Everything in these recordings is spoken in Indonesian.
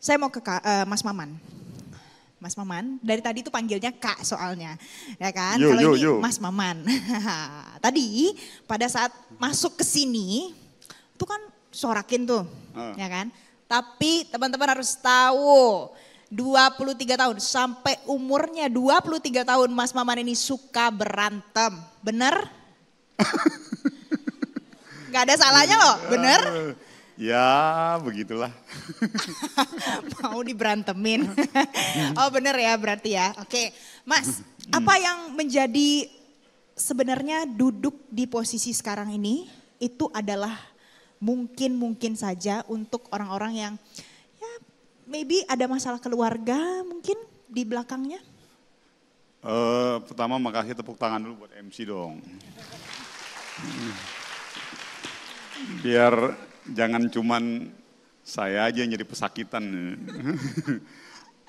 Saya mau ke Mas Maman. Mas Maman, dari tadi tuh panggilnya Kak soalnya, ya kan? Kalau ini Mas Maman. Tadi pada saat masuk ke sini, tuh kan sorakin tuh, ya kan? Tapi teman-teman harus tahu, 23 tahun sampai umurnya 23 tahun Mas Maman ini suka berantem, bener? Gak ada salahnya loh, bener? Ya begitulah. Mau diberantemin. Oh bener ya berarti ya. Oke Mas, apa yang menjadi sebenarnya duduk di posisi sekarang ini itu adalah mungkin saja untuk orang-orang yang ya maybe ada masalah keluarga mungkin di belakangnya? Pertama makasih tepuk tangan dulu buat MC dong. Biar jangan cuman saya aja yang jadi pesakitan.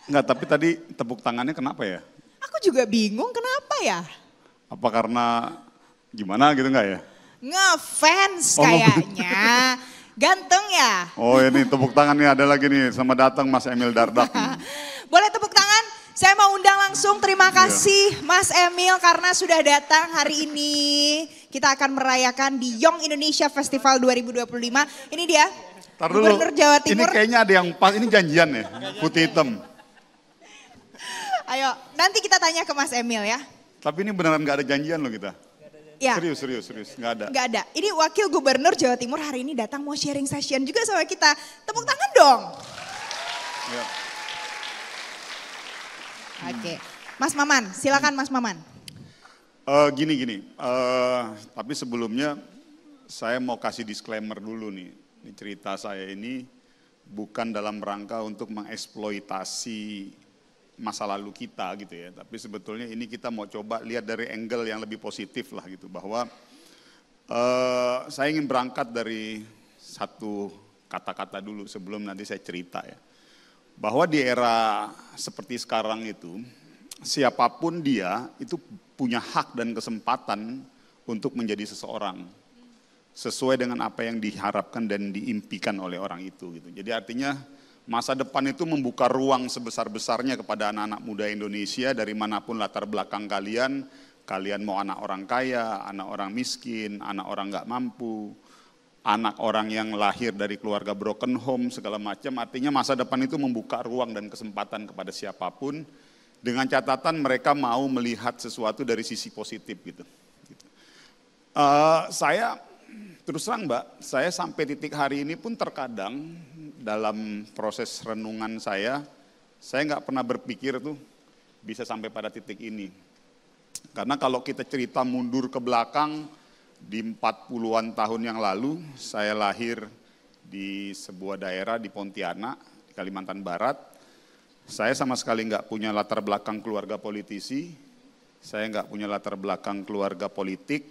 Enggak, tapi tadi tepuk tangannya kenapa ya? Aku juga bingung kenapa ya? Apa karena gimana gitu enggak ya? Ngefans kayaknya. Ganteng ya? Oh ini tepuk tangannya ada lagi nih, selamat datang Mas Emil Dardak. Boleh tepuk tangan? Saya mau undang langsung, terima kasih Mas Emil karena sudah datang hari ini. Kita akan merayakan di Young Indonesia Festival 2025. Ini dia, Gubernur Jawa Timur. Ini kayaknya ada yang pas, ini janjian ya, putih hitam. Ayo, nanti kita tanya ke Mas Emil ya. Tapi ini beneran gak ada janjian loh kita. Ya. Serius, gak ada. Gak ada, ini Wakil Gubernur Jawa Timur hari ini datang mau sharing session juga sama kita. Tepuk tangan dong. Ya. Oke, Mas Maman, silakan Mas Maman. Gini, tapi sebelumnya saya mau kasih disclaimer dulu nih. Ini cerita saya ini bukan dalam rangka untuk mengeksploitasi masa lalu kita gitu ya. Tapi sebetulnya ini kita mau coba lihat dari angle yang lebih positif lah gitu. Bahwa saya ingin berangkat dari satu kata-kata dulu sebelum nanti saya cerita ya. Bahwa di era seperti sekarang itu, siapapun dia itu punya hak dan kesempatan untuk menjadi seseorang. Sesuai dengan apa yang diharapkan dan diimpikan oleh orang itu. Gitu. Jadi artinya masa depan itu membuka ruang sebesar-besarnya kepada anak-anak muda Indonesia dari manapun latar belakang kalian. Kalian mau anak orang kaya, anak orang miskin, anak orang gak mampu, anak orang yang lahir dari keluarga broken home, segala macam. Artinya masa depan itu membuka ruang dan kesempatan kepada siapapun. Dengan catatan mereka mau melihat sesuatu dari sisi positif gitu. Saya terus terang Mbak, saya sampai titik hari ini pun terkadang dalam proses renungan saya nggak pernah berpikir tuh bisa sampai pada titik ini. Karena kalau kita cerita mundur ke belakang, di 40-an tahun yang lalu, saya lahir di sebuah daerah di Pontianak, di Kalimantan Barat. Saya sama sekali nggak punya latar belakang keluarga politisi, saya nggak punya latar belakang keluarga politik,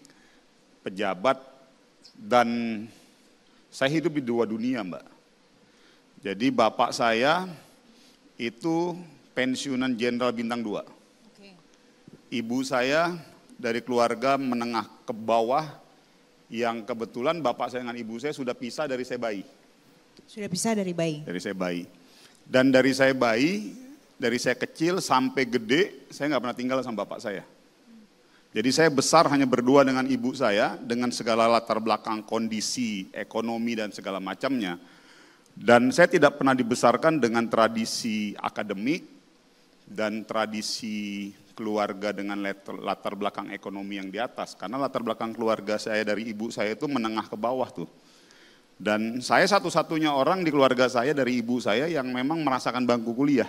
pejabat, dan saya hidup di dua dunia Mbak. Jadi bapak saya itu pensiunan jenderal bintang 2. Ibu saya dari keluarga menengah ke bawah yang kebetulan bapak saya dengan ibu saya sudah pisah dari saya bayi. Sudah pisah dari bayi? Dari saya bayi. Dan dari saya bayi, dari saya kecil sampai gede, saya nggak pernah tinggal sama bapak saya. Jadi saya besar hanya berdua dengan ibu saya, dengan segala latar belakang kondisi, ekonomi dan segala macamnya. Dan saya tidak pernah dibesarkan dengan tradisi akademik dan tradisi keluarga dengan latar belakang ekonomi yang di atas. Karena latar belakang keluarga saya dari ibu saya itu menengah ke bawah tuh. Dan saya satu-satunya orang di keluarga saya dari ibu saya yang memang merasakan bangku kuliah.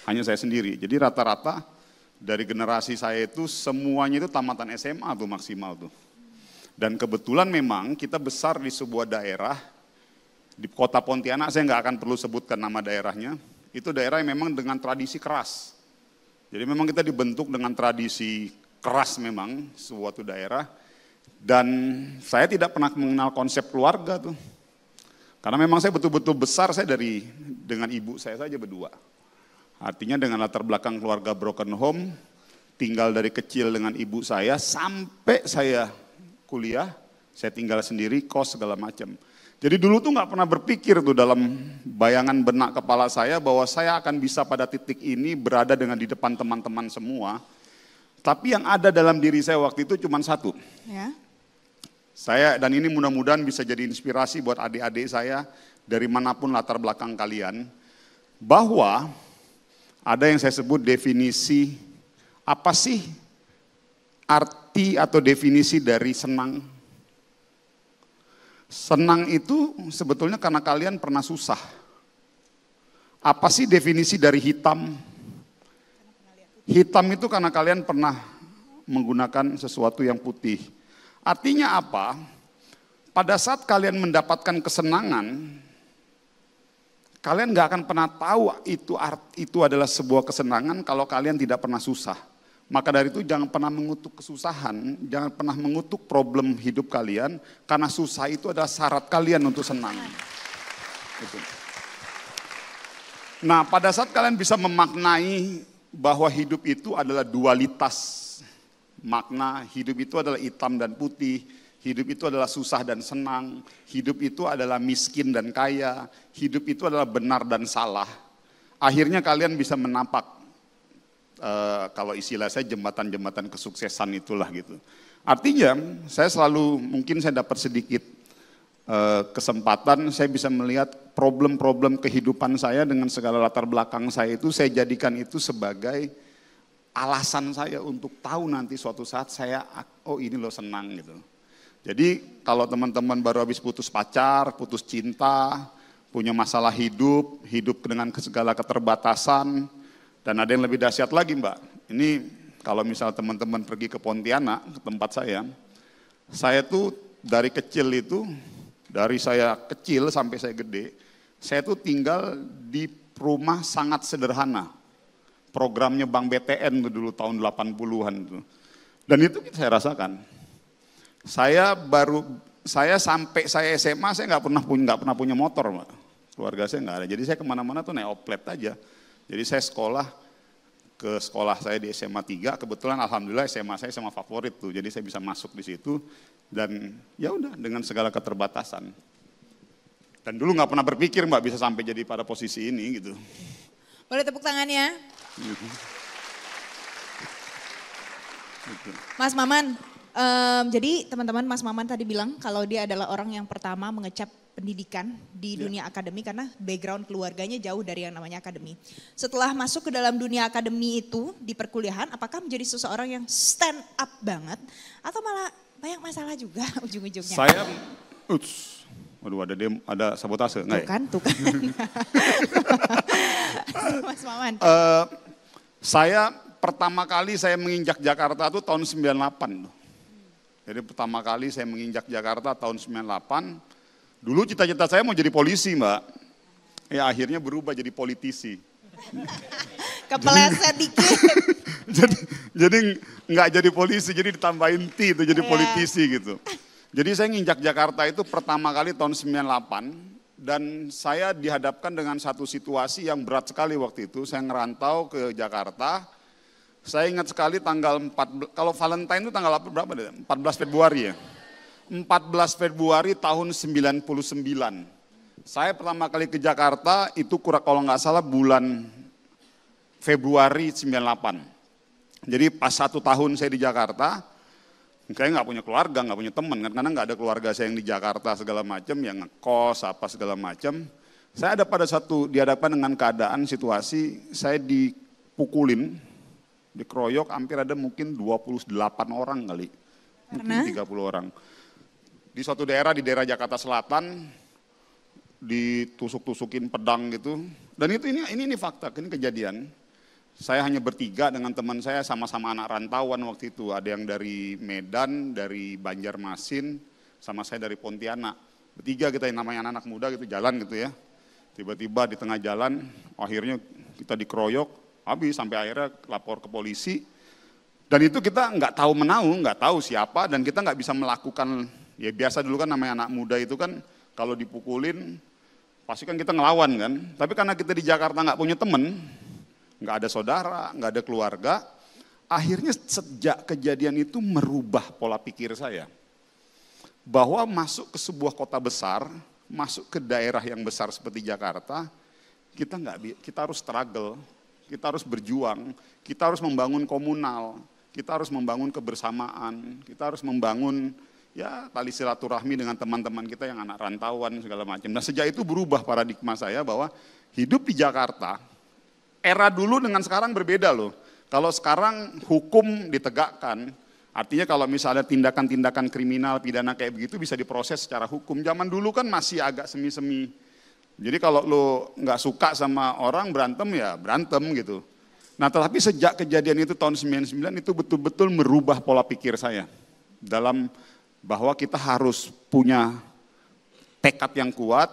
Hanya saya sendiri. Jadi rata-rata dari generasi saya itu semuanya itu tamatan SMA tuh maksimal tuh. Dan kebetulan memang kita besar di sebuah daerah, di kota Pontianak, saya nggak akan perlu sebutkan nama daerahnya. Itu daerah yang memang dengan tradisi keras. Jadi memang kita dibentuk dengan tradisi keras memang suatu daerah. Dan saya tidak pernah mengenal konsep keluarga tuh. Karena memang saya betul-betul besar saya dengan ibu saya saja berdua. Artinya dengan latar belakang keluarga broken home, tinggal dari kecil dengan ibu saya sampai saya kuliah, saya tinggal sendiri, kos segala macam. Jadi dulu tuh nggak pernah berpikir tuh dalam bayangan benak kepala saya bahwa saya akan bisa pada titik ini berada dengan di depan teman-teman semua. Tapi yang ada dalam diri saya waktu itu cuma satu. Ya. Saya, dan ini mudah-mudahan bisa jadi inspirasi buat adik-adik saya dari manapun latar belakang kalian. Bahwa ada yang saya sebut definisi, apa sih arti atau definisi dari senang? Senang itu sebetulnya karena kalian pernah susah. Apa sih definisi dari hitam? Hitam itu karena kalian pernah menggunakan sesuatu yang putih. Artinya apa? Pada saat kalian mendapatkan kesenangan, kalian gak akan pernah tahu itu adalah sebuah kesenangan kalau kalian tidak pernah susah. Maka dari itu jangan pernah mengutuk kesusahan, jangan pernah mengutuk problem hidup kalian, karena susah itu adalah syarat kalian untuk senang. Gitu. Nah, pada saat kalian bisa memaknai bahwa hidup itu adalah dualitas, makna hidup itu adalah hitam dan putih, hidup itu adalah susah dan senang, hidup itu adalah miskin dan kaya, hidup itu adalah benar dan salah. Akhirnya kalian bisa menapak, kalau istilah saya jembatan-jembatan kesuksesan itulah gitu. Artinya saya selalu, mungkin saya dapat sedikit kesempatan, saya bisa melihat problem-problem kehidupan saya dengan segala latar belakang saya itu, saya jadikan itu sebagai alasan saya untuk tahu nanti suatu saat saya, oh ini loh senang gitu. Jadi kalau teman-teman baru habis putus pacar, putus cinta, punya masalah hidup dengan segala keterbatasan, dan ada yang lebih dahsyat lagi Mbak, ini kalau misal teman-teman pergi ke Pontianak, ke tempat saya tuh dari kecil itu, dari saya kecil sampai saya gede, saya tuh tinggal di rumah sangat sederhana. Programnya Bank BTN tuh dulu tahun 80-an tuh. Dan itu saya rasakan. Saya sampai saya SMA, saya nggak pernah punya motor Mbak. Keluarga saya nggak ada, jadi saya kemana-mana tuh naik oplet aja. Jadi saya ke sekolah saya di SMA 3, kebetulan alhamdulillah SMA saya SMA favorit tuh, jadi saya bisa masuk di situ dan ya udah dengan segala keterbatasan. Dan dulu nggak pernah berpikir Mbak bisa sampai jadi pada posisi ini gitu. Boleh tepuk tangannya? Mas Maman, jadi teman-teman Mas Maman tadi bilang kalau dia adalah orang yang pertama mengecap pendidikan di dunia akademi karena background keluarganya jauh dari yang namanya akademi. Setelah masuk ke dalam dunia akademi itu di perkuliahan, apakah menjadi seseorang yang stand up banget atau malah banyak masalah juga ujung-ujungnya? Saya, waduh ada sabotase. Tuh kan. Mas Maman. Saya pertama kali saya menginjak Jakarta itu tahun 98. Jadi pertama kali saya menginjak Jakarta tahun 98. Dulu cita-cita saya mau jadi polisi Mbak, ya akhirnya berubah jadi politisi. Kepeleset dikit. jadi nggak jadi polisi, jadi ditambahin T itu jadi politisi gitu. Jadi saya nginjak Jakarta itu pertama kali tahun 98 dan saya dihadapkan dengan satu situasi yang berat sekali waktu itu. Saya ngerantau ke Jakarta, saya ingat sekali tanggal 14, kalau Valentine itu tanggal berapa deh? 14 Februari ya. 14 Februari tahun 99. Saya pertama kali ke Jakarta itu kalau nggak salah bulan Februari 98. Jadi pas 1 tahun saya di Jakarta, saya nggak punya keluarga, nggak punya teman, karena nggak ada keluarga saya yang di Jakarta segala macam, yang ngekos apa segala macam. Saya ada dihadapkan dengan keadaan situasi, saya dipukulin, dikeroyok, hampir ada mungkin 28 orang kali, mungkin 30 orang. Di suatu daerah, di daerah Jakarta Selatan, ditusuk-tusukin pedang gitu. Dan ini fakta, ini kejadian. Saya hanya bertiga dengan teman saya, sama-sama anak rantauan waktu itu. Ada yang dari Medan, dari Banjarmasin, sama saya dari Pontianak. Bertiga kita yang namanya anak muda gitu, jalan gitu ya. Tiba-tiba di tengah jalan, akhirnya kita dikeroyok, habis sampai akhirnya lapor ke polisi. Dan itu kita nggak tahu menahu, nggak tahu siapa, dan kita nggak bisa melakukan. Ya biasa dulu kan namanya anak muda itu kan kalau dipukulin pasti kan kita ngelawan kan. Tapi karena kita di Jakarta nggak punya temen, nggak ada saudara, nggak ada keluarga, akhirnya sejak kejadian itu merubah pola pikir saya. Bahwa masuk ke sebuah kota besar masuk ke daerah yang besar seperti Jakarta, kita harus struggle, kita harus berjuang, kita harus membangun komunal, kita harus membangun kebersamaan, kita harus membangun ya tali silaturahmi dengan teman-teman kita yang anak rantauan segala macam. Nah sejak itu berubah paradigma saya bahwa hidup di Jakarta, era dulu dengan sekarang berbeda loh. Kalau sekarang hukum ditegakkan, artinya kalau misalnya tindakan-tindakan kriminal, pidana kayak begitu bisa diproses secara hukum. Zaman dulu kan masih agak semi-semi. Jadi kalau lo nggak suka sama orang berantem ya berantem gitu. Nah tetapi sejak kejadian itu tahun 99 itu betul-betul merubah pola pikir saya. Dalam bahwa kita harus punya tekad yang kuat,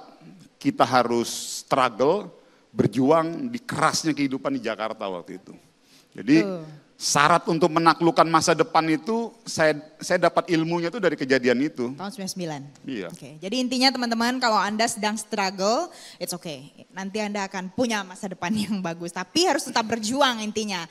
kita harus struggle, berjuang di kerasnya kehidupan di Jakarta waktu itu. Jadi syarat untuk menaklukkan masa depan itu saya dapat ilmunya itu dari kejadian itu. Tahun 99. Iya. Oke. Jadi intinya teman-teman kalau Anda sedang struggle, it's okay. Nanti Anda akan punya masa depan yang bagus. Tapi harus tetap berjuang intinya.